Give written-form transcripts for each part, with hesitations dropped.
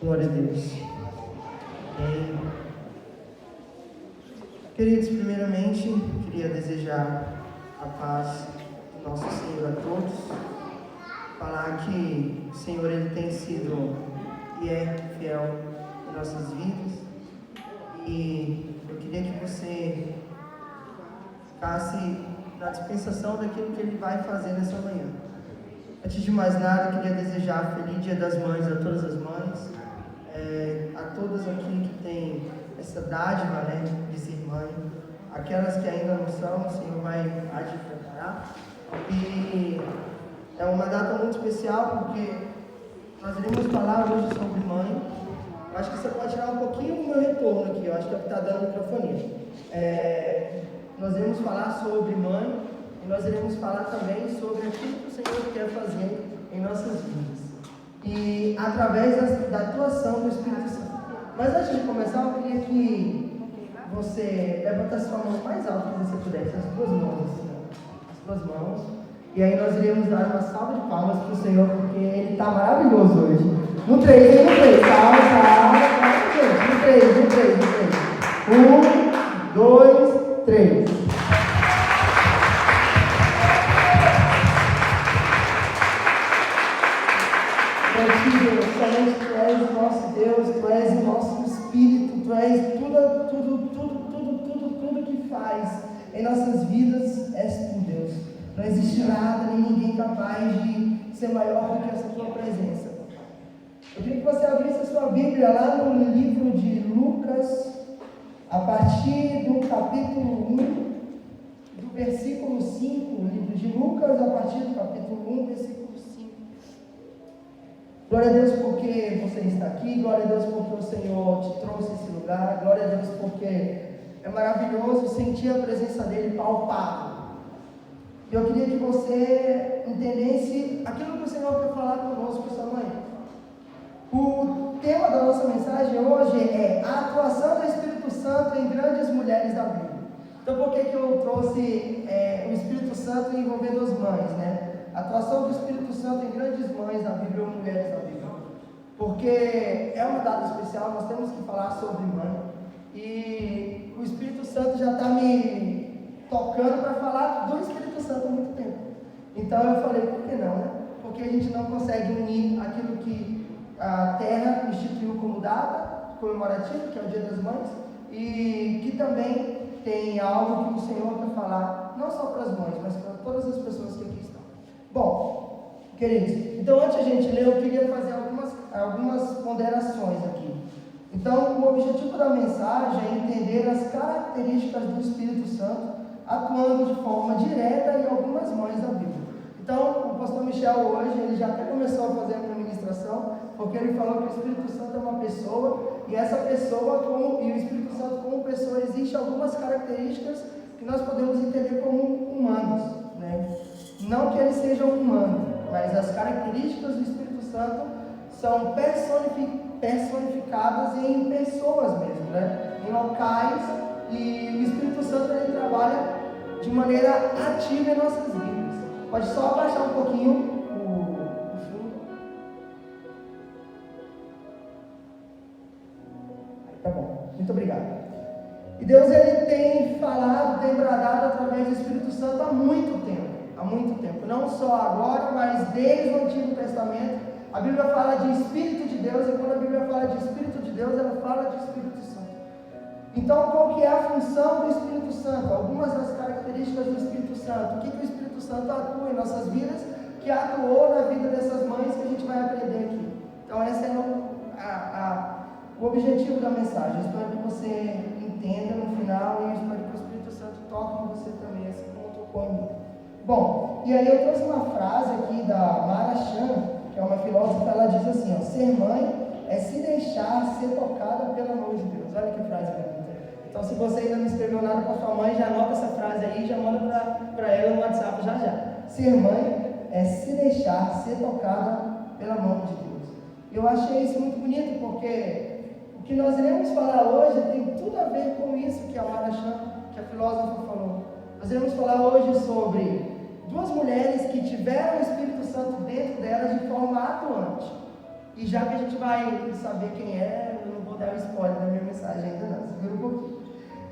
Glória a Deus. Queridos, primeiramente, queria desejar a paz do nosso Senhor a todos. Falar que o Senhor Ele tem sido e é fiel em nossas vidas. E eu queria que você ficasse na dispensação daquilo que Ele vai fazer nessa manhã. Antes de mais nada, eu queria desejar feliz Dia das Mães a todas as mães, a todas aqui que têm essa dádiva, de ser mãe, aquelas que ainda não são, o Senhor vai agir preparar. E é uma data muito especial porque nós iremos falar hoje sobre mãe. Eu acho que você pode tirar um pouquinho do meu retorno aqui, eu acho que é o que está dando microfonia. Nós iremos falar sobre mãe e nós iremos falar também sobre aquilo que o Senhor quer fazer em nossas vidas. E através da atuação do Espírito Santo. Mas antes de começar, eu queria que você levantasse sua mão mais alto que você pudesse, as duas mãos, assim, as duas mãos. E aí nós iremos dar uma salva de palmas para o Senhor, porque Ele está maravilhoso hoje. No 3, no 3, salva, no 3, no 3, no 3. 1, 2, 3. Somente Tu és o nosso Deus, Tu és o nosso Espírito, Tu és tudo que faz em nossas vidas, és Tu, Deus. Não existe nada nem ninguém capaz de ser maior do que essa Tua presença. Eu queria que você abrisse a sua Bíblia lá no livro de Lucas, a partir do capítulo 1, do versículo 5, livro de Lucas, a partir do capítulo 1, versículo 5. Glória a Deus porque você está aqui, glória a Deus porque o Senhor te trouxe a esse lugar, glória a Deus porque é maravilhoso sentir a presença dEle palpável. Eu queria que você entendesse aquilo que o Senhor quer falar conosco essa manhã. O tema da nossa mensagem hoje é a atuação do Espírito Santo em grandes mulheres da Bíblia. Então por que eu trouxe o Espírito Santo envolvendo as mães, A atuação do Espírito Santo em grandes mães da Bíblia ou mulheres da Bíblia. Porque é uma data especial, nós temos que falar sobre mãe. E o Espírito Santo já está me tocando para falar do Espírito Santo há muito tempo. Então eu falei, por que não, Porque a gente não consegue unir aquilo que a Terra instituiu como data comemorativa, que é o Dia das Mães, e que também tem algo que o Senhor quer falar, não só para as mães, mas para todas as pessoas que aqui estão. Bom, queridos, então antes de a gente ler, eu queria fazer algumas ponderações aqui. Então, o objetivo da mensagem é entender as características do Espírito Santo atuando de forma direta em algumas mães da Bíblia. Então, o pastor Michel hoje, ele já até começou a fazer a minha ministração, porque ele falou que o Espírito Santo é uma pessoa, e essa pessoa, e o Espírito Santo como pessoa, existem algumas características que nós podemos entender como humanos, Não que eles sejam humanos, mas as características do Espírito Santo são personificadas em pessoas mesmo, Em locais, e o Espírito Santo ele trabalha de maneira ativa em nossas vidas. Pode só abaixar um pouquinho o fundo. Tá bom, muito obrigado. E Deus ele tem falado, tem bradado através do Espírito Santo há muito tempo, não só agora, mas desde o Antigo Testamento. A Bíblia fala de Espírito de Deus, e quando a Bíblia fala de Espírito de Deus, ela fala de Espírito Santo. Então, qual que é a função do Espírito Santo? Algumas das características do Espírito Santo. O que o Espírito Santo atua em nossas vidas, que atuou na vida dessas mães, que a gente vai aprender aqui. Então, esse é o objetivo da mensagem. Espero que você entenda no final, e espero que o Espírito Santo toque em você também, assim como tocou em mim. Bom, e aí eu trouxe uma frase aqui da Mara Chan, que é uma filósofa. Ela diz assim, ser mãe é se deixar ser tocada pela mão de Deus. Olha que frase bonita. Então, se você ainda não escreveu nada para sua mãe, já anota essa frase aí e já manda para ela no WhatsApp já. Ser mãe é se deixar ser tocada pela mão de Deus. Eu achei isso muito bonito, porque o que nós iremos falar hoje tem tudo a ver com isso que a Mara Chan, que a filósofa falou. Nós iremos falar hoje sobre duas mulheres que tiveram o Espírito Santo dentro delas de forma atuante. E já que a gente vai saber quem é, eu não vou dar o spoiler da minha mensagem ainda não, segura um pouquinho.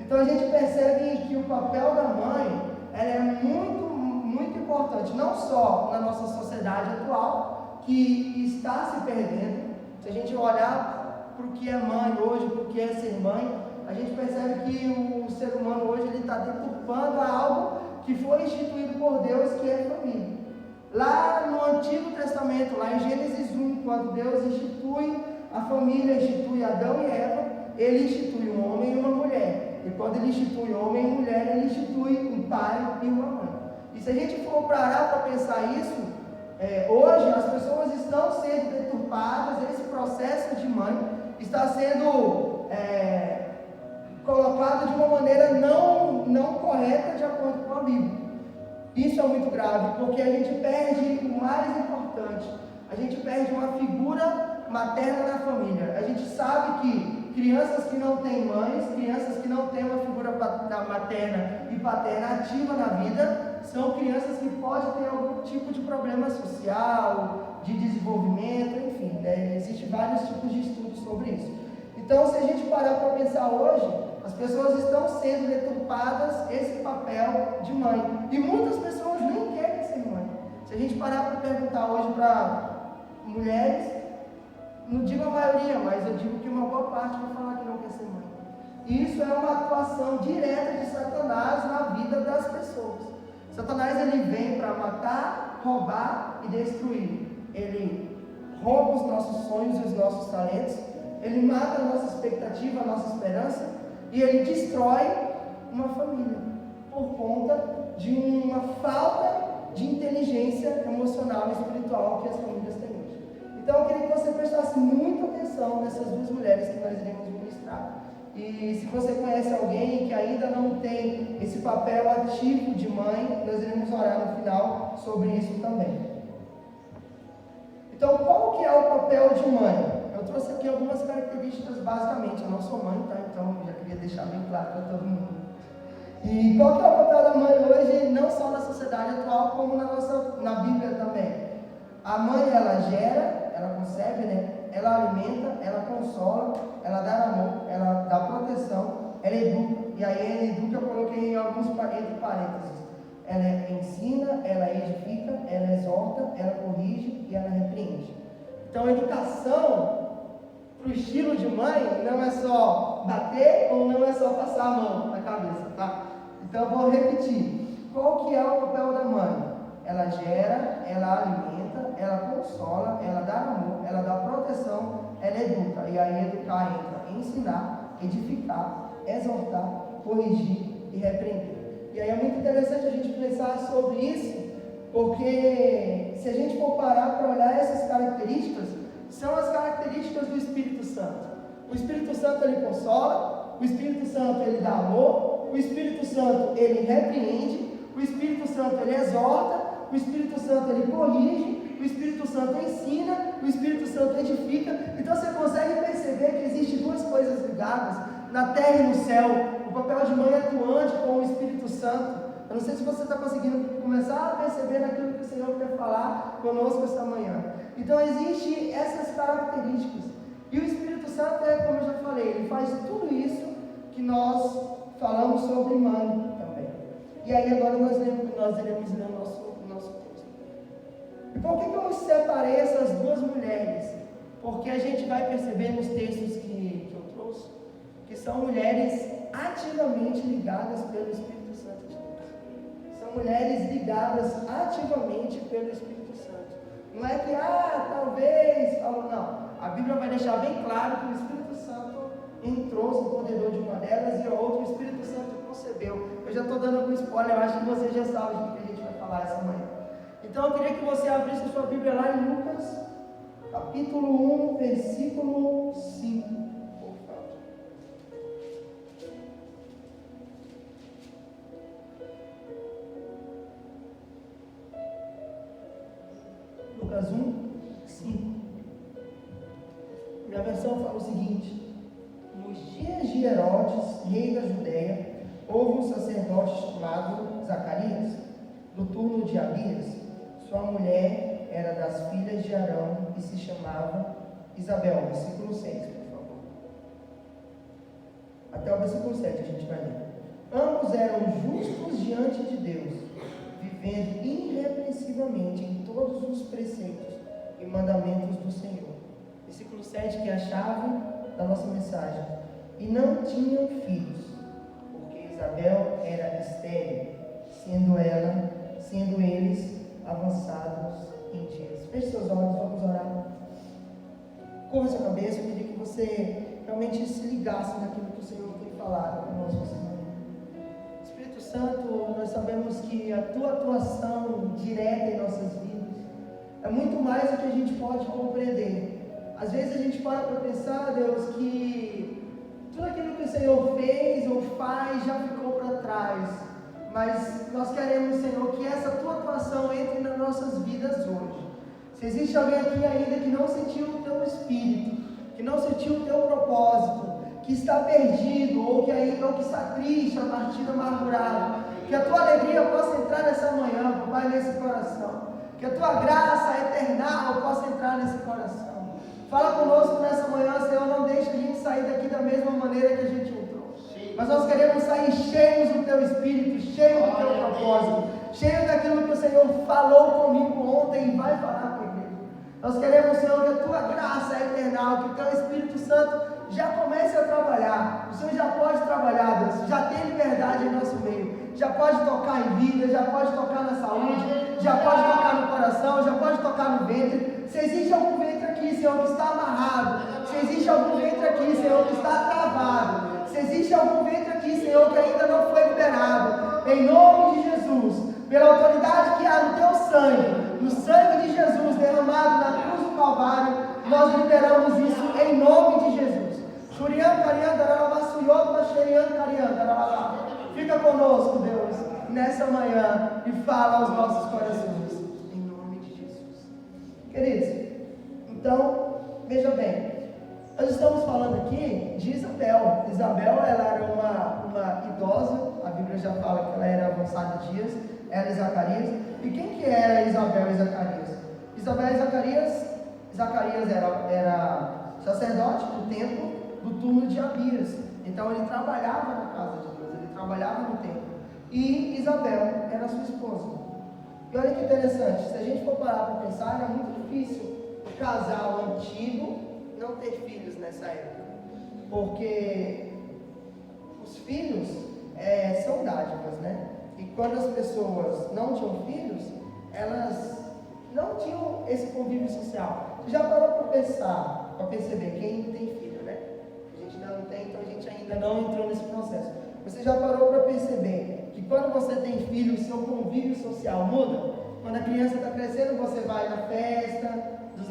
Então a gente percebe que o papel da mãe, ela é muito, muito importante, não só na nossa sociedade atual, que está se perdendo. Se a gente olhar para o que é mãe hoje, para o que é ser mãe, a gente percebe que o ser humano hoje ele está deturpando algo que foi instituído por Deus, que é a família. Lá no Antigo Testamento, lá em Gênesis 1, quando Deus institui a família, institui Adão e Eva, ele institui um homem e uma mulher. E quando ele institui homem e mulher, ele institui um pai e uma mãe. E se a gente for parar para pensar isso, hoje as pessoas estão sendo deturpadas, esse processo de mãe está sendo colocado de uma maneira não correta de acordo com a Bíblia. Isso é muito grave, porque a gente perde o mais importante, a gente perde uma figura materna na família. A gente sabe que crianças que não têm mães, crianças que não têm uma figura materna e paterna ativa na vida, são crianças que podem ter algum tipo de problema social, de desenvolvimento, enfim, existem vários tipos de estudos sobre isso. Então, se a gente parar para pensar hoje, as pessoas estão sendo deturpadas esse papel de mãe. E muitas pessoas nem querem ser mãe. Se a gente parar para perguntar hoje para mulheres, não digo a maioria, mas eu digo que uma boa parte vai falar que não quer ser mãe. E isso é uma atuação direta de Satanás na vida das pessoas. Satanás ele vem para matar, roubar e destruir. Ele rouba os nossos sonhos e os nossos talentos. Ele mata a nossa expectativa, a nossa esperança. E ele destrói uma família por conta de uma falta de inteligência emocional e espiritual que as famílias têm hoje. Então eu queria que você prestasse muita atenção nessas duas mulheres que nós iremos ministrar. E se você conhece alguém que ainda não tem esse papel ativo de mãe, nós iremos orar no final sobre isso também. Então, qual que é o papel de mãe? Eu trouxe aqui algumas características basicamente. Eu não sou mãe, tá? Então eu já queria deixar bem claro para todo mundo. E qual que é o papel da mãe hoje, não só na sociedade atual, como na Bíblia também? A mãe, ela gera, ela concebe, né? Ela alimenta, ela consola, ela dá amor, ela dá proteção, ela educa. E aí ela educa, eu coloquei em alguns entre parênteses. Ela ensina, ela edifica, ela exorta, ela corrige e ela repreende. Então a educação para o estilo de mãe não é só bater ou não é só passar a mão na cabeça, tá? Então eu vou repetir. Qual que é o papel da mãe? Ela gera, ela alimenta, ela consola, ela dá amor, ela dá proteção, ela educa. E aí educar entra em ensinar, edificar, exortar, corrigir e repreender. E aí é muito interessante a gente pensar sobre isso, porque se a gente for parar para olhar essas características, são as características do Espírito Santo. O Espírito Santo ele consola, o Espírito Santo ele dá amor, o Espírito Santo ele repreende, o Espírito Santo ele exorta, o Espírito Santo ele corrige, o Espírito Santo ensina, o Espírito Santo edifica. Então você consegue perceber que existem duas coisas ligadas na terra e no céu. O papel de mãe atuante com o Espírito Santo. Eu não sei se você está conseguindo começar a perceber naquilo que o Senhor quer falar conosco esta manhã. Então existem essas características. E o Espírito Santo como eu já falei, ele faz tudo isso que nós falamos sobre mãe também. E aí agora nós iremos ler o nosso texto. E por que eu separei essas duas mulheres? Porque a gente vai perceber nos textos que eu trouxe, que são mulheres ativamente ligadas pelo Espírito Santo de Deus. São mulheres ligadas ativamente pelo Espírito Santo. Não é que, talvez, não. A Bíblia vai deixar bem claro que o Espírito Santo entrou, se empoderou de uma delas e a outra o Espírito Santo concebeu. Eu já estou dando algum spoiler, eu acho que você já sabe do que a gente vai falar essa manhã. Então eu queria que você abrisse a sua Bíblia lá em Lucas, capítulo 1, versículo 5. Por favor. Lucas 1, 5. Minha versão fala o seguinte: nos dias de Herodes, rei da Judéia, houve um sacerdote chamado Zacarias, do turno de Abias. Sua mulher era das filhas de Arão e se chamava Isabel, versículo 6, por favor. Até o versículo 7 a gente vai ler. Ambos eram justos diante de Deus, vivendo irrepreensivelmente em todos os preceitos e mandamentos do Senhor. Versículo 7, que é a chave da nossa mensagem. E não tinham filhos, porque Isabel era estéril, sendo eles avançados em dias. Feche seus olhos, vamos orar. Curva sua cabeça, eu queria que você realmente se ligasse naquilo que o Senhor tem falado conosco essa manhã. Espírito Santo, nós sabemos que a tua atuação direta em nossas vidas é muito mais do que a gente pode compreender. Às vezes a gente para pensar, Deus, que tudo aquilo que o Senhor fez ou faz já ficou para trás. Mas nós queremos, Senhor, que essa tua atuação entre nas nossas vidas hoje. Se existe alguém aqui ainda que não sentiu o teu espírito, que não sentiu o teu propósito, que está perdido, ou que está triste, abatido, amargurado, que a tua alegria possa entrar nessa manhã, Pai, nesse coração. Que a tua graça eternal possa entrar nesse coração. Fala conosco nessa manhã, Senhor, não deixe a gente sair daqui da mesma maneira que a gente entrou. Mas nós queremos sair cheios do teu espírito, cheios do teu propósito, cheios daquilo que o Senhor falou comigo ontem e vai falar comigo. Nós queremos, Senhor, que a tua graça é eternal, que o teu Espírito Santo já comece a trabalhar. O Senhor já pode trabalhar, Deus, já tem liberdade em nosso meio, já pode tocar em vida, já pode tocar na saúde, já pode tocar no coração, já pode tocar no ventre. Se existe algum ventre aqui, Senhor, que está amarrado, se existe algum ventre aqui, Senhor, que está travado, se existe algum ventre aqui, Senhor, que ainda não foi liberado, em nome de Jesus, pela autoridade que há no teu sangue, no sangue de Jesus derramado na cruz do Calvário, nós liberamos isso em nome de Jesus. Fica conosco, Deus, nessa manhã e fala aos nossos corações, em nome de Jesus. Queridos, então, veja bem, nós estamos falando aqui de Isabel. Isabel, ela era uma idosa, a Bíblia já fala que ela era avançada de dias, ela e Zacarias. E quem que era Isabel e Zacarias? Isabel e Zacarias era sacerdote do templo do turno de Abias. Então ele trabalhava na casa de Deus, ele trabalhava no templo. E Isabel era sua esposa. E olha que interessante, se a gente for parar para pensar, era muito difícil o casal antigo não ter filhos nessa época. Porque os filhos são dádivas, né? E quando as pessoas não tinham filhos, elas não tinham esse convívio social. Você já parou para pensar, para perceber quem tem filho, né? A gente ainda não tem, então a gente ainda não entrou nesse processo. Você já parou para perceber que quando você tem filho, o seu convívio social muda? Quando a criança está crescendo, você vai na festa dos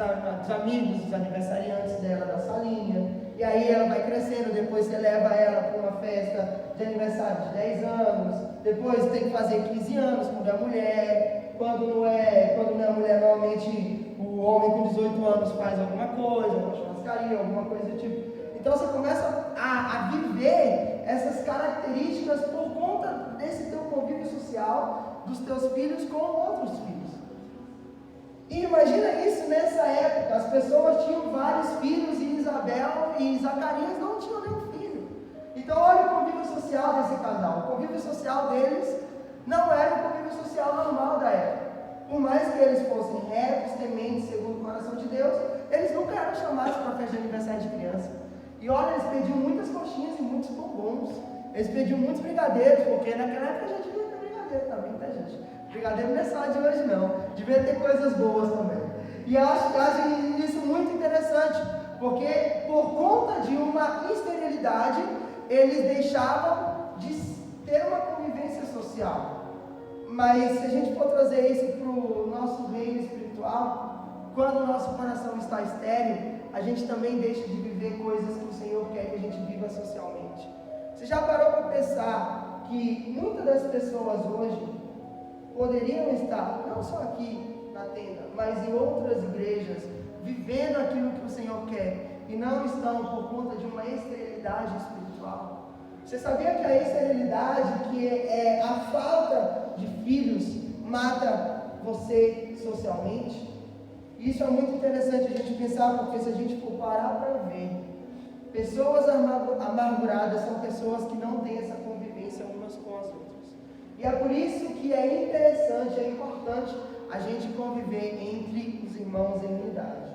amigos, dos aniversariantes dela da salinha, e aí ela vai crescendo, depois você leva ela para uma festa de aniversário de 10 anos, depois tem que fazer 15 anos quando é mulher, quando não é mulher, normalmente o homem com 18 anos faz alguma coisa, uma churrascaria, alguma coisa do tipo. Então você começa a viver essas características por conta desse teu convívio social dos teus filhos com outros filhos. E imagina isso nessa época, as pessoas tinham vários filhos e Isabel e Zacarias não tinham nenhum filho. Então olha o convívio social desse casal. O convívio social deles não era o convívio social normal da época. Por mais que eles fossem retos, tementes, segundo o coração de Deus, eles nunca eram chamados para a festa de aniversário de criança. E olha, eles pediam muitas coxinhas e muitos bombons. Eles pediam muitos brigadeiros, porque naquela época já devia ter brigadeiro também, tá, gente? Brigadeiro não é só de hoje, não. Devia ter coisas boas também. E eu acho isso muito interessante, porque por conta de uma esterilidade, eles deixavam de ter uma convivência social. Mas se a gente for trazer isso para o nosso reino espiritual, quando o nosso coração está estéril, a gente também deixa de viver coisas que o Senhor quer que a gente viva socialmente. Você já parou para pensar que muitas das pessoas hoje poderiam estar, não só aqui na tenda, mas em outras igrejas, vivendo aquilo que o Senhor quer, e não estão por conta de uma esterilidade espiritual? Você sabia que a esterilidade, que é a falta de filhos, mata você socialmente? Isso é muito interessante a gente pensar, porque se a gente for parar para ver, pessoas amarguradas são pessoas que não têm essa convivência umas com as outras. E é por isso que é interessante, é importante a gente conviver entre os irmãos em unidade.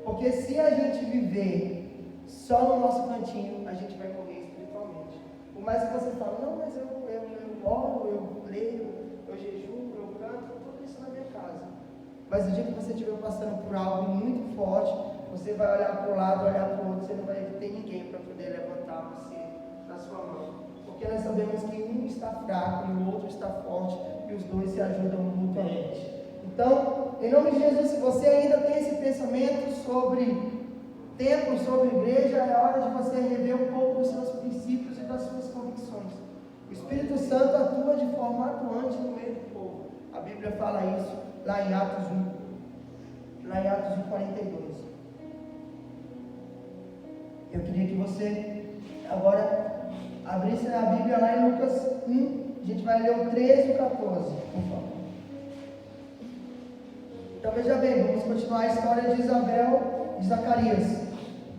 Porque se a gente viver só no nosso cantinho, a gente vai morrer espiritualmente. Por mais que você fale, não, mas eu oro, eu leio, eu jejuo, eu canto, tudo isso na minha casa. Mas o dia que você estiver passando por algo muito forte, você vai olhar para o lado, olhar para o outro, você não vai ter ninguém para poder levantar você na sua mão. Porque nós sabemos que um está fraco e o outro está forte, e os dois se ajudam mutuamente. Então, em nome de Jesus, se você ainda tem esse pensamento sobre templo, sobre igreja, é hora de você rever um pouco dos seus princípios e das suas convicções. O Espírito Santo atua de forma atuante no meio do povo. A Bíblia fala isso lá em Atos 1, lá em Atos 1:42. Eu queria que você agora abrisse a Bíblia lá em Lucas 1, a gente vai ler o 13 e o 14, por favor. Então veja bem, vamos continuar a história de Isabel e Zacarias.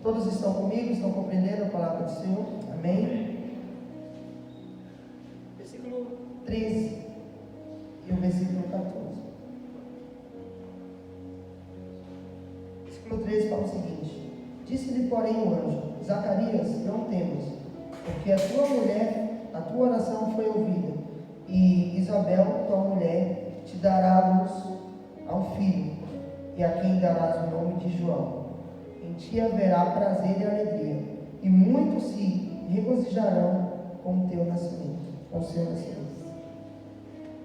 Todos estão comigo? Estão compreendendo a palavra do Senhor? Amém? Versículo 13 e o versículo 14. Versículo 13 fala o seguinte: disse-lhe, porém, o anjo: Zacarias, não temas, porque a tua mulher, a tua oração foi ouvida, e Isabel, tua mulher, te dará à luz a um filho, e a quem darás o nome de João. Em ti haverá prazer e alegria, e muitos se regozijarão com o teu nascimento, com o seu nascimento.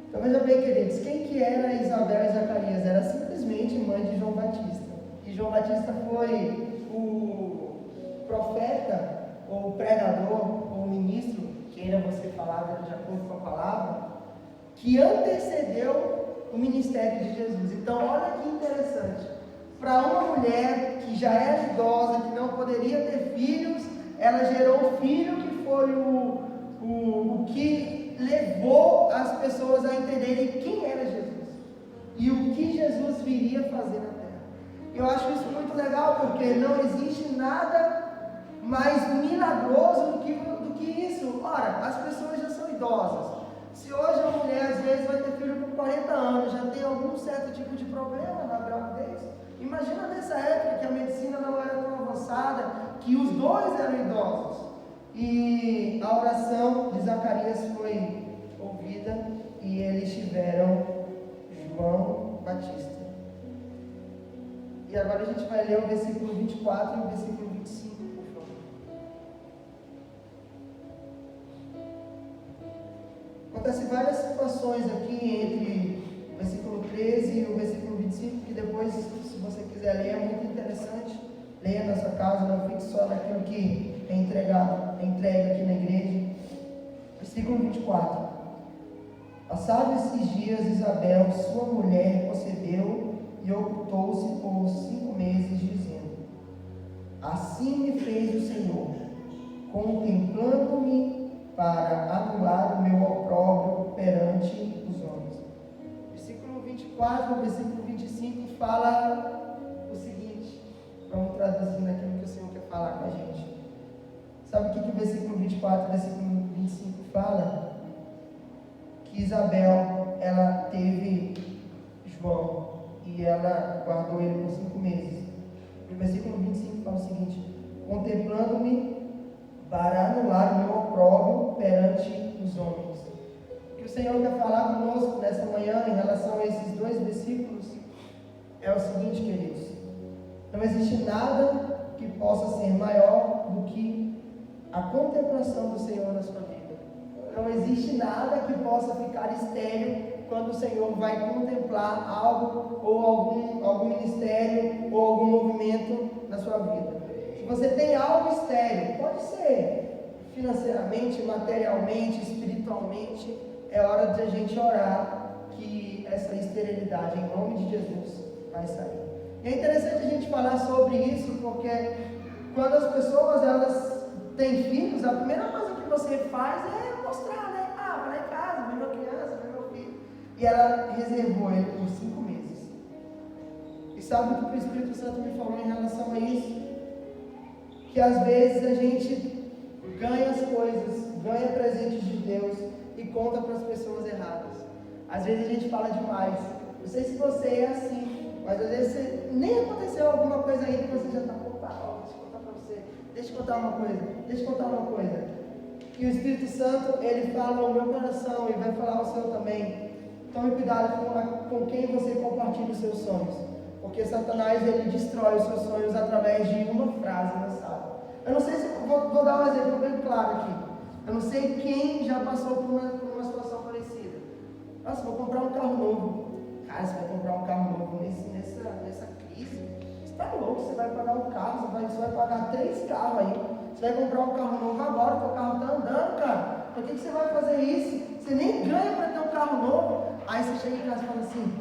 Então veja bem, queridos, quem que era Isabel e Zacarias? Era simplesmente mãe de João Batista. E João Batista foi o profeta, ou o pregador, ou o ministro, queira você falar de acordo com a palavra, que antecedeu o ministério de Jesus. Então olha que interessante, para uma mulher que já era idosa, que não poderia ter filhos, ela gerou um filho que foi o que levou as pessoas a entenderem quem era Jesus e o que Jesus viria fazer na terra. Eu acho isso muito legal, porque não existe nada mais milagroso do que isso. Ora, as pessoas já são idosas. Se hoje uma mulher às vezes vai ter filho com 40 anos, já tem algum certo tipo de problema na gravidez, imagina nessa época que a medicina não era tão avançada, que os dois eram idosos. E a oração de Zacarias foi ouvida e eles tiveram João Batista. E agora a gente vai ler o versículo 24 e o versículo 25, por favor. Acontece várias situações aqui entre o versículo 13 e o versículo 25, que depois, se você quiser ler, é muito interessante. Leia na sua casa, não fique só naquilo que é entregue aqui na igreja. Versículo 24. Passados esses dias, Isabel, sua mulher, concebeu e ocultou-se por 5 meses, dizendo: assim me fez o Senhor, contemplando-me para anular o meu opróbrio perante os homens. Versículo 24, versículo 25 fala o seguinte, vamos traduzir naquilo que o Senhor quer falar com a gente. Sabe o que o versículo 24 e versículo 25 fala? Que Isabel, ela teve João e ela guardou ele por 5 meses. No versículo 25 fala o seguinte: contemplando-me para anular o meu opróbrio perante os homens. O que o Senhor quer falar conosco nessa manhã em relação a esses 2 versículos é o seguinte, queridos: não existe nada que possa ser maior do que a contemplação do Senhor na sua vida. Não existe nada que possa ficar estéril quando o Senhor vai contemplar algo ou algum ministério ou algum movimento na sua vida. Se você tem algo estéril, pode ser financeiramente, materialmente, espiritualmente, é hora de a gente orar que essa esterilidade, em nome de Jesus, vai sair. E é interessante a gente falar sobre isso, porque quando as pessoas elas têm filhos, a primeira coisa que você faz é mostrar, né? Ah, vai lá em casa, vê minha criança, vê meu filho. E ela reservou ele por 5 meses. E sabe o que o Espírito Santo me falou em relação a isso? Que às vezes a gente ganha as coisas, ganha presentes de Deus e conta para as pessoas erradas. Às vezes a gente fala demais. Não sei se você é assim, mas às vezes nem aconteceu alguma coisa ainda que você já está, opa, deixa eu contar para você, deixa eu contar uma coisa. E o Espírito Santo, ele fala no meu coração e vai falar ao seu também. Tome cuidado com quem você compartilha os seus sonhos, porque Satanás, ele destrói os seus sonhos através de uma frase lançada. Eu não sei se, vou dar um exemplo bem claro aqui. Eu não sei quem já passou por uma situação parecida. Nossa, vou comprar um carro novo. Cara, você vai comprar um carro novo nessa crise? Você está louco, você vai pagar um carro, você vai pagar 3 carros aí. Você vai comprar um carro novo agora, porque o carro está andando, cara. Por que você vai fazer isso? Você nem ganha para ter um carro novo. Aí você chega em casa e fala assim,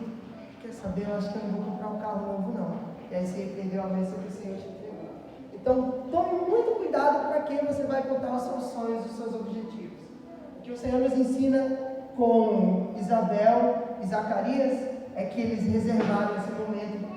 quer saber, eu acho que eu não vou comprar um carro novo não. E aí você perdeu a bênção que o Senhor te entregou. Então, tome muito cuidado para quem você vai contar os seus sonhos, os seus objetivos. O que o Senhor nos ensina com Isabel e Zacarias é que eles reservaram esse momento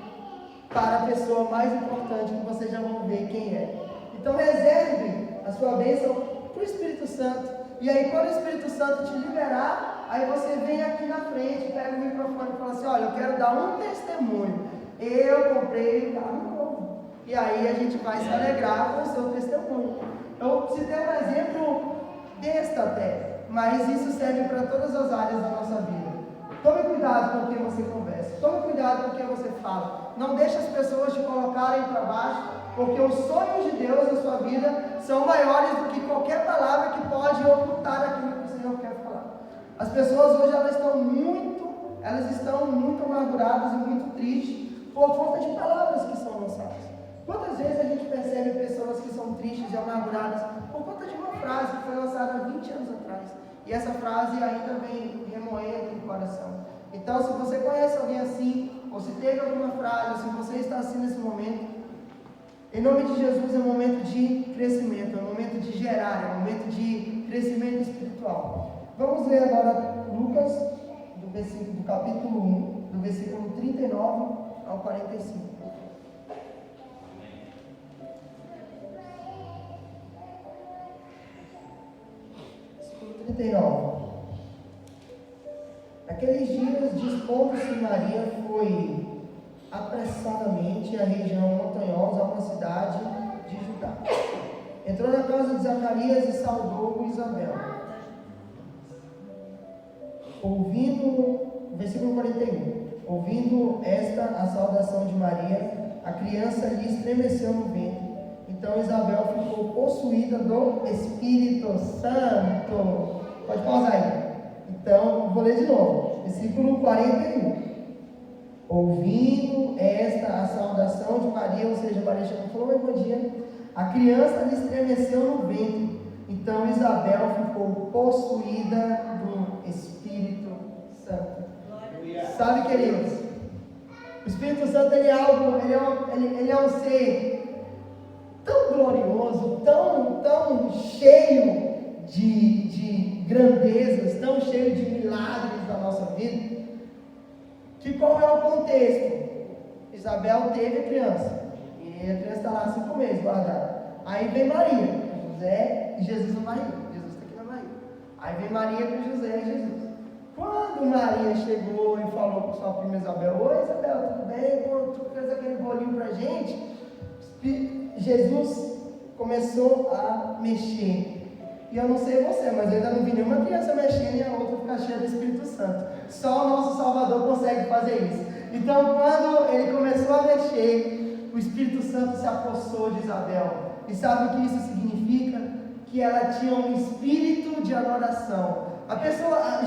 para a pessoa mais importante, que vocês já vão ver quem é. Então reserve a sua bênção para o Espírito Santo. E aí quando o Espírito Santo te liberar, aí você vem aqui na frente, pega o microfone e fala assim, olha, eu quero dar um testemunho. Eu comprei um carro novo. E aí a gente vai se alegrar com o seu testemunho. Eu citei um exemplo besta até, mas isso serve para todas as áreas da nossa vida. Tome cuidado com quem você conversa. Tome cuidado com quem você fala. Não deixe as pessoas te colocarem para baixo, porque os sonhos de Deus na sua vida são maiores do que qualquer palavra que pode ocultar aquilo que o Senhor quer falar. As pessoas hoje elas estão muito amarguradas e muito tristes por conta de palavras que são lançadas. Quantas vezes a gente percebe pessoas que são tristes e amarguradas por conta de uma frase que foi lançada há 20 anos atrás? E essa frase ainda vem remoendo no coração. Então, se você conhece alguém assim, ou se teve alguma frase, ou se você está assim nesse momento, em nome de Jesus é um momento de crescimento, é um momento de gerar, é um momento de crescimento espiritual. Vamos ler agora Lucas, do capítulo 1, do versículo 39 ao 45. Versículo 39. Naqueles dias, dispondo-se Maria, foi apressadamente à região montanhosa, a uma cidade de Judá. Entrou na casa de Zacarias e saudou Isabel. Versículo 41. Ouvindo esta a saudação de Maria, a criança lhe estremeceu no ventre. Então Isabel ficou possuída do Espírito Santo. Pode pausar aí. Então, vou ler de novo. Versículo 41. Ouvindo esta a saudação de Maria, ou seja, Maria chegou e falou, bom dia. A criança lhe estremeceu no ventre. Então Isabel ficou possuída do Espírito Santo. Sabe, queridos, o Espírito Santo ele é um ser tão glorioso, tão cheio de grandezas, tão cheio de milagres na nossa vida, que qual é o contexto? Isabel teve a criança, e a criança está lá 5 meses guardada. Aí vem Maria, José e Jesus no barriga. Jesus está aqui na barriga. Aí vem Maria com José e Jesus. Quando Maria chegou e falou com sua prima Isabel, oi Isabel, tudo bem? Tu fez aquele bolinho pra gente? Jesus começou a mexer. E eu não sei você, mas eu ainda não vi nenhuma criança mexendo e a outra ficar cheia do Espírito Santo. Só o nosso Salvador consegue fazer isso. Então, quando ele começou a mexer, o Espírito Santo se apossou de Isabel. E sabe o que isso significa? Que ela tinha um espírito de adoração.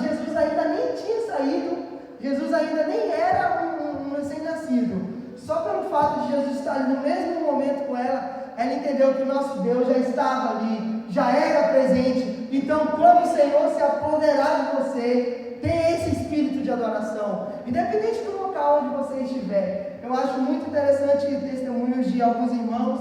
Jesus ainda nem tinha saído, Jesus ainda nem era um recém-nascido. Só pelo fato de Jesus estar ali no mesmo momento com ela, ela entendeu que o nosso Deus já estava ali, já era presente. Então, quando o Senhor se apoderar de você, tem esse espírito de adoração, independente do local onde você estiver. Eu acho muito interessante testemunhos de alguns irmãos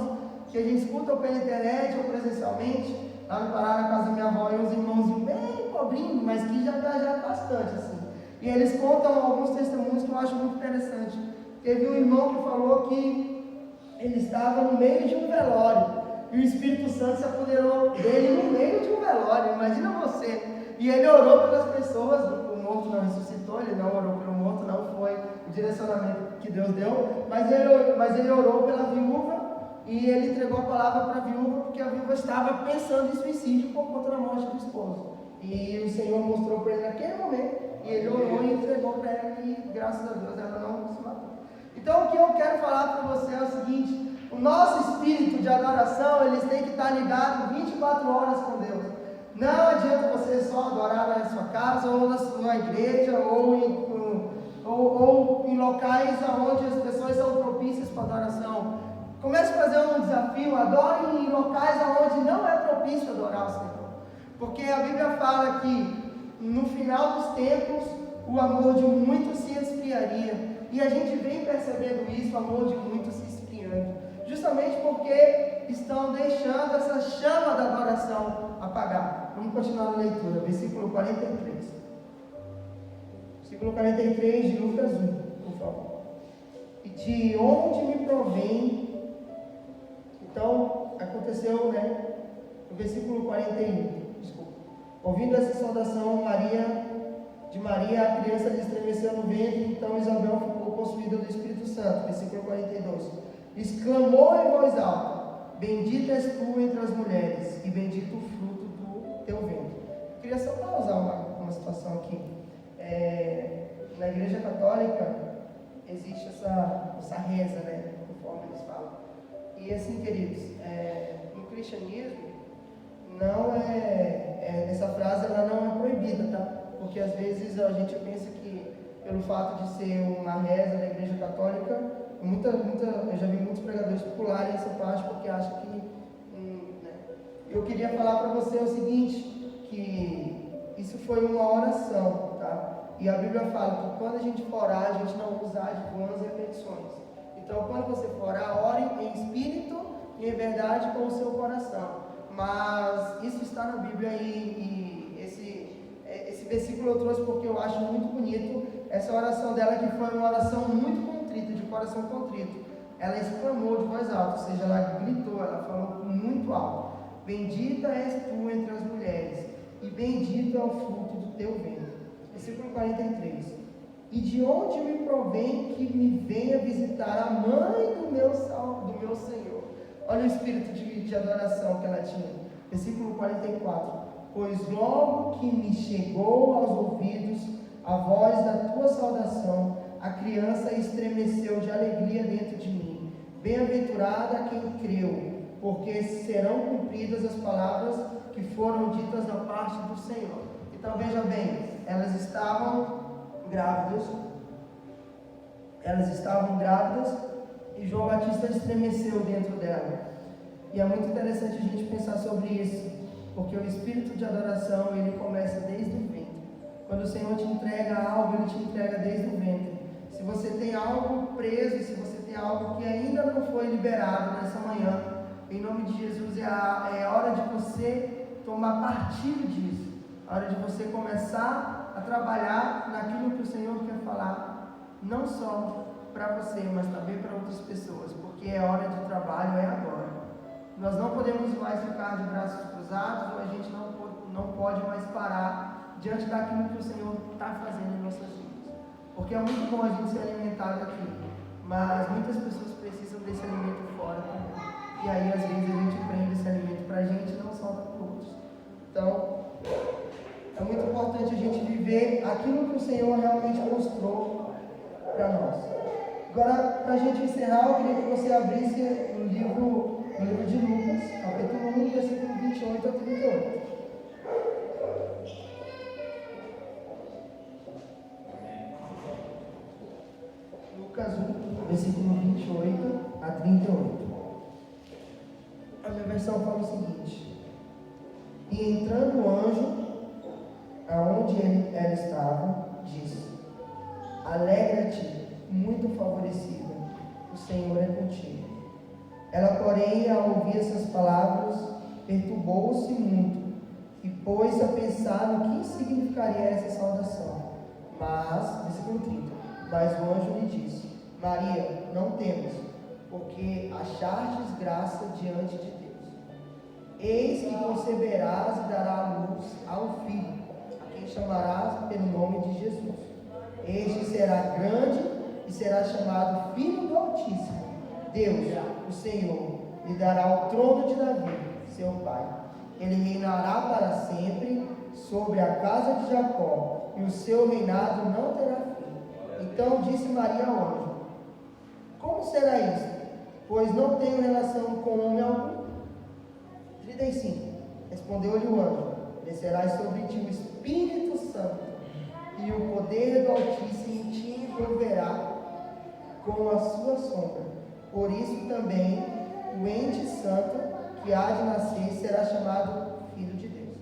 que a gente escuta pela internet ou presencialmente. Lá no Pará, na casa da minha avó, e uns irmãozinhos bem pobrinhos, mas que já viajaram bastante assim. E eles contam alguns testemunhos que eu acho muito interessante. Teve um irmão que falou que ele estava no meio de um velório e o Espírito Santo se apoderou dele no meio de um velório. Imagina você. E ele orou pelas pessoas, o morto não ressuscitou, ele não orou pelo morto, não foi o direcionamento que Deus deu, mas ele orou pela viúva e ele entregou a palavra para a viúva, porque a viúva estava pensando em suicídio por conta da morte do esposo. E o Senhor mostrou para ele naquele momento, e ele orou e entregou para ela, e graças a Deus ela não se matou. Então o que eu quero falar para você é o seguinte: o nosso espírito de adoração, eles têm que estar ligados 24 horas com Deus. Não adianta você só adorar na sua casa, ou na sua igreja, ou em locais onde as pessoas são propícias para adoração. Comece a fazer um desafio: adore em locais onde não é propício adorar o Senhor. Porque a Bíblia fala que no final dos tempos o amor de muitos se esfriaria. E a gente vem percebendo isso, o amor de muitos se esfriando. Justamente porque estão deixando essa chama da adoração apagar. Vamos continuar na leitura, versículo 43. Versículo 43 de Lucas 1, por favor. E de onde me provém? Então, aconteceu, no versículo 41, desculpa. Ouvindo essa saudação, de Maria, a criança lhe estremeceu no ventre, então Isabel ficou possuída do Espírito Santo. Versículo 42. Exclamou em voz alta: bendita és tu entre as mulheres, e bendito o fruto do teu ventre. Eu queria só pausar uma situação aqui. Na Igreja Católica existe essa reza, conforme eles falam. E assim, queridos, no cristianismo, não essa frase ela não é proibida, tá? Porque às vezes a gente pensa que, pelo fato de ser uma reza da Igreja Católica, eu já vi muitos pregadores pularem essa parte porque acham que... Eu queria falar para você o seguinte, que isso foi uma oração, tá? E a Bíblia fala que quando a gente for orar, a gente não usa advãs e repetições. Então, quando você for orar, ore em espírito e em verdade com o seu coração. Mas isso está na Bíblia e esse versículo eu trouxe porque eu acho muito bonito essa oração dela, que foi uma oração muito contrita, de coração contrito. Ela exclamou de voz alta, ou seja, ela gritou, ela falou muito alto: bendita és tu entre as mulheres, e bendito é o fruto do teu ventre. Versículo 43. E de onde me provém que me venha visitar a mãe do meu Senhor? Olha o espírito de adoração que ela tinha. Versículo 44. Pois logo que me chegou aos ouvidos a voz da tua saudação, a criança estremeceu de alegria dentro de mim. Bem-aventurada quem creu, porque serão cumpridas as palavras que foram ditas da parte do Senhor. Então veja bem, elas estavam grávidas e João Batista estremeceu dentro dela. E é muito interessante a gente pensar sobre isso, porque o espírito de adoração, ele começa desde o ventre. Quando o Senhor te entrega algo, ele te entrega desde o ventre. Se você tem algo preso, se você tem algo que ainda não foi liberado nessa manhã, em nome de Jesus, é hora de você tomar partido disso. É hora de você começar a trabalhar naquilo que o Senhor quer falar, não só para você, mas também para outras pessoas, porque é hora de trabalho, é agora. Nós não podemos mais ficar de braços cruzados, ou a gente não pode mais parar diante daquilo que o Senhor está fazendo em nossas vidas. Porque é muito bom a gente ser alimentado aqui, mas muitas pessoas precisam desse alimento fora também. E aí, às vezes, a gente prende esse alimento para a gente e não solta para outros. Então, é muito importante a gente viver aquilo que o Senhor realmente mostrou para nós. Agora, para a gente encerrar, eu queria que você abrisse o livro de Lucas, capítulo 1, versículo 28 a 38. Lucas 1, versículo 28 a 38. A minha versão fala o seguinte: e entrando o anjo aonde ela estava, disse: alegra-te, muito favorecida, o Senhor é contigo. Ela, porém, ao ouvir essas palavras, perturbou-se muito e pôs a pensar no que significaria essa saudação. Mas, versículo 30, mas o anjo lhe disse: Maria, não temas, porque achartes graça diante de Deus. Eis que conceberás e darás à luz a um filho, a quem chamarás pelo nome de Jesus. Este será grande e será chamado Filho do Altíssimo. Deus, o Senhor, lhe dará o trono de Davi, seu pai. Ele reinará para sempre sobre a casa de Jacó, e o seu reinado não terá fim. Então disse Maria ao anjo: como será isso? Pois não tenho relação com homem algum. 35. Respondeu-lhe o anjo: descerá sobre ti o Espírito Santo, e o poder do Altíssimo te envolverá com a sua sombra. Por isso também o ente santo que há de nascer será chamado Filho de Deus.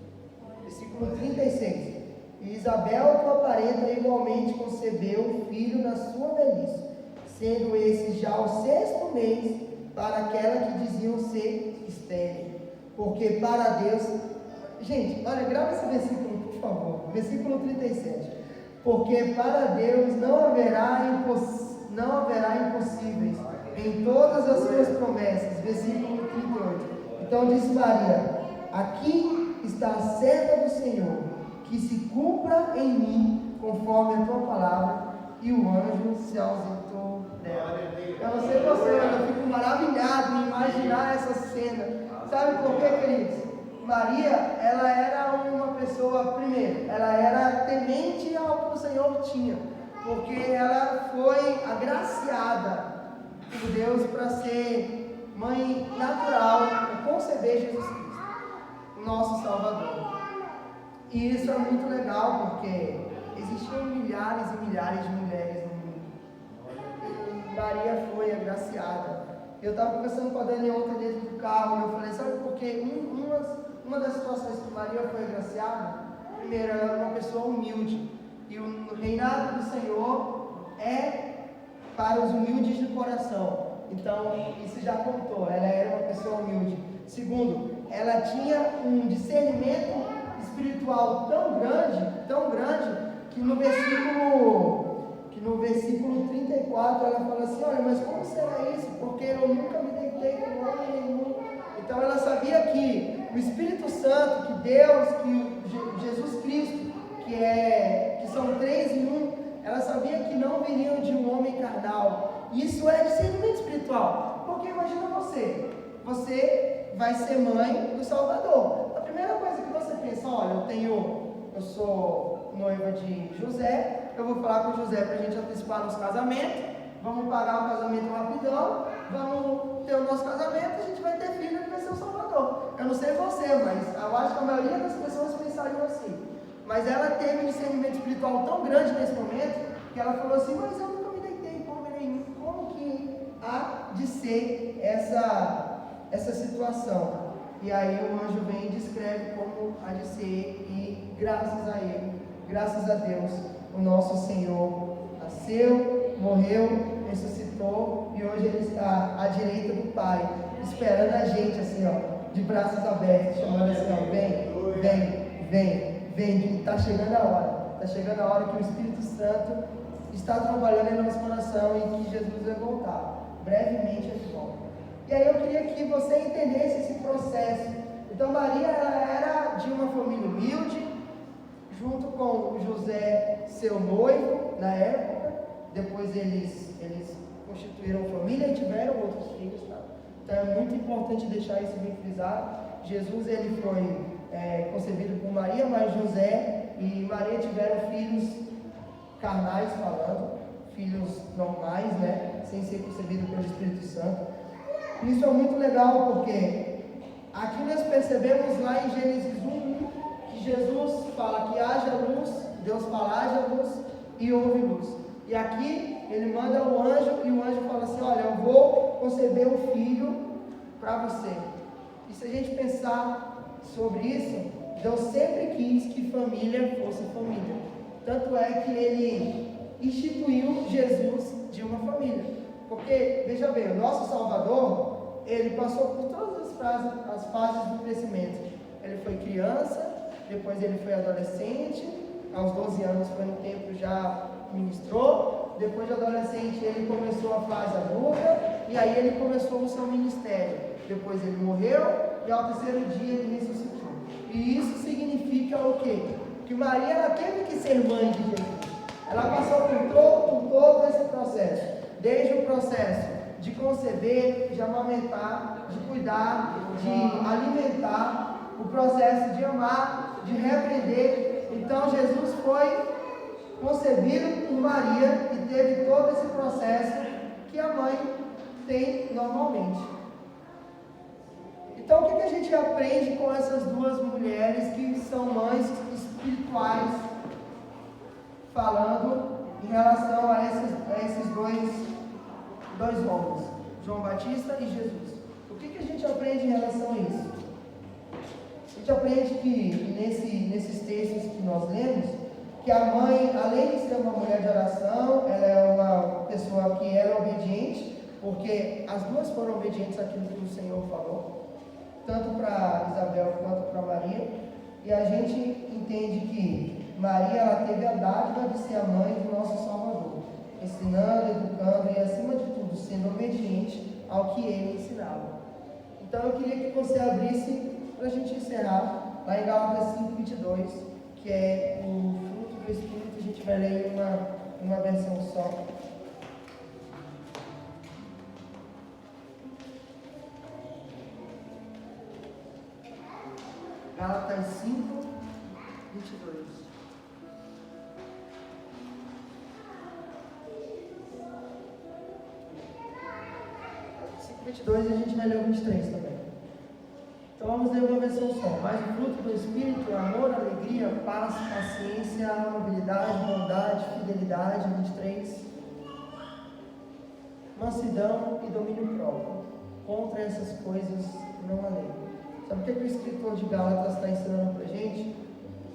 Versículo 36. E Isabel, tua parenta, igualmente concebeu filho na sua velhice, sendo esse já o 6º mês para aquela que diziam ser estéril. Porque para Deus... Gente, olha, grava esse versículo, por favor. Versículo 37. Porque para Deus não haverá impossíveis em todas as suas promessas. Versículo 38. Então disse Maria: aqui está a serva do Senhor, que se cumpra em mim conforme a tua palavra. E o anjo se ausentou dela. Eu não sei você, mas eu fico maravilhado em imaginar essa cena. Sabe por quê, queridos? Maria, ela era uma pessoa, primeiro, ela era temente ao que o Senhor tinha, porque ela foi agraciada por Deus para ser mãe natural, para conceber Jesus Cristo, nosso Salvador. E isso é muito legal, porque existiam milhares e milhares de mulheres no mundo. E Maria foi agraciada. Eu estava conversando com a Dani ontem dentro do carro, e eu falei, sabe por quê? Uma das situações que Maria foi agraciada, primeiro, ela era uma pessoa humilde. E o reinado do Senhor é para os humildes de coração. Então, isso já contou, ela era uma pessoa humilde. Segundo, ela tinha um discernimento espiritual tão grande, que no versículo 34 ela fala assim: olha, mas como será isso? Porque eu nunca me deitei com homem nenhum. Então ela sabia que o Espírito Santo, que Deus, que Jesus Cristo, que são 3 em 1, ela sabia que não viriam de um homem carnal. Isso é discernimento espiritual. Porque imagina você vai ser mãe do Salvador. A primeira coisa que você pensa: olha, eu sou noiva de José, eu vou falar com José para a gente antecipar nosso casamento, vamos pagar o casamento rapidão, vamos ter o nosso casamento, a gente vai ter filho e vai ser o Salvador. Eu não sei você, mas eu acho que a maioria das pessoas pensariam assim. Mas ela teve um discernimento espiritual tão grande nesse momento, que ela falou assim: mas eu nunca me deitei com homem nenhum, como que há de ser essa situação? E aí o anjo vem e descreve como há de ser, e graças a ele, graças a Deus, o nosso Senhor nasceu, morreu, ressuscitou, e hoje ele está à direita do Pai, esperando a gente assim, ó, de braços abertos, chamando assim, ó, vem, está chegando a hora que o Espírito Santo está trabalhando em nosso coração e que Jesus vai voltar, brevemente ele volta. E aí eu queria que você entendesse esse processo. Então Maria, ela era de uma família humilde, junto com José, seu noivo, na época. Depois eles constituíram família e tiveram outros filhos, tá? Então é muito importante deixar isso bem frisado. Jesus, ele foi concebido por Maria, mas José e Maria tiveram filhos carnais, falando, filhos normais, né? Sem ser concebido pelo Espírito Santo. Isso é muito legal, porque aqui nós percebemos lá em Gênesis 1, que Jesus fala que haja luz, Deus fala haja luz e houve luz. E aqui ele manda o anjo, e o anjo fala assim: olha, eu vou conceber um filho para você. E se a gente pensar sobre isso, Deus sempre quis que família fosse família. Tanto é que ele instituiu Jesus de uma família. Porque, veja bem, o nosso Salvador, ele passou por todas as fases do crescimento. Ele foi criança, depois ele foi adolescente, aos 12 anos foi um tempo já ministrou, depois de adolescente ele começou a fase adulta, e aí ele começou o seu ministério. Depois ele morreu, e ao terceiro dia ele ressuscitou. E isso significa o quê? Que Maria, ela teve que ser mãe de Jesus. Ela passou por todo esse processo, desde o processo de conceber, de amamentar, de cuidar, de alimentar, o processo de amar, de repreender. Então Jesus foi concebido por Maria e teve todo esse processo que a mãe tem normalmente. Então o que a gente aprende com essas duas mulheres que são mães espirituais, falando em relação a esses dois homens, João Batista e Jesus? O que a gente aprende em relação a isso? A gente aprende que nesses textos que nós lemos, que a mãe, além de ser uma mulher de oração, ela é uma pessoa que era obediente, porque as duas foram obedientes àquilo que o Senhor falou, tanto para Isabel quanto para Maria. E a gente entende que Maria, ela teve a dádiva de ser a mãe do nosso Salvador, ensinando, educando e, acima de tudo, sendo obediente ao que ele ensinava. Então eu queria que você abrisse, para a gente encerrar, lá em Gálatas 5:22, que é o fruto do Espírito. A gente vai ler uma versão só. Gálatas 5:22. 5:22 e a gente vai ler o 23 também. Então vamos ler uma versão só. Mas o fruto do Espírito é amor, alegria, paz, paciência, amabilidade, bondade, fidelidade. 23. Mansidão e domínio próprio. Contra essas coisas não há lei. Sabe o que o escritor de Gálatas está ensinando para a gente?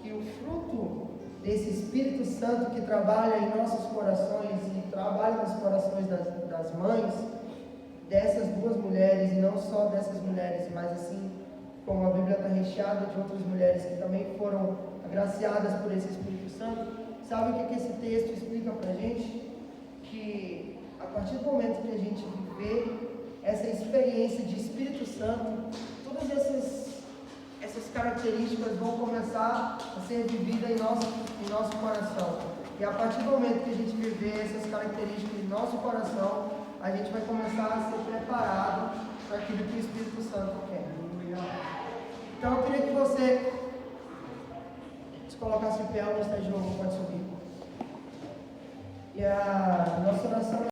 Que o fruto desse Espírito Santo que trabalha em nossos corações e trabalha nos corações das mães, dessas duas mulheres, e não só dessas mulheres, mas assim como a Bíblia está recheada de outras mulheres que também foram agraciadas por esse Espírito Santo. Sabe o que esse texto explica para a gente? Que a partir do momento que a gente viver essa experiência de Espírito Santo, todas essas características vão começar a ser vividas em nosso coração. E a partir do momento que a gente viver essas características em nosso coração, a gente vai começar a ser preparado para aquilo que o Espírito Santo quer. Então eu queria que você se colocasse em pé, o estagiário pode subir. E a nossa oração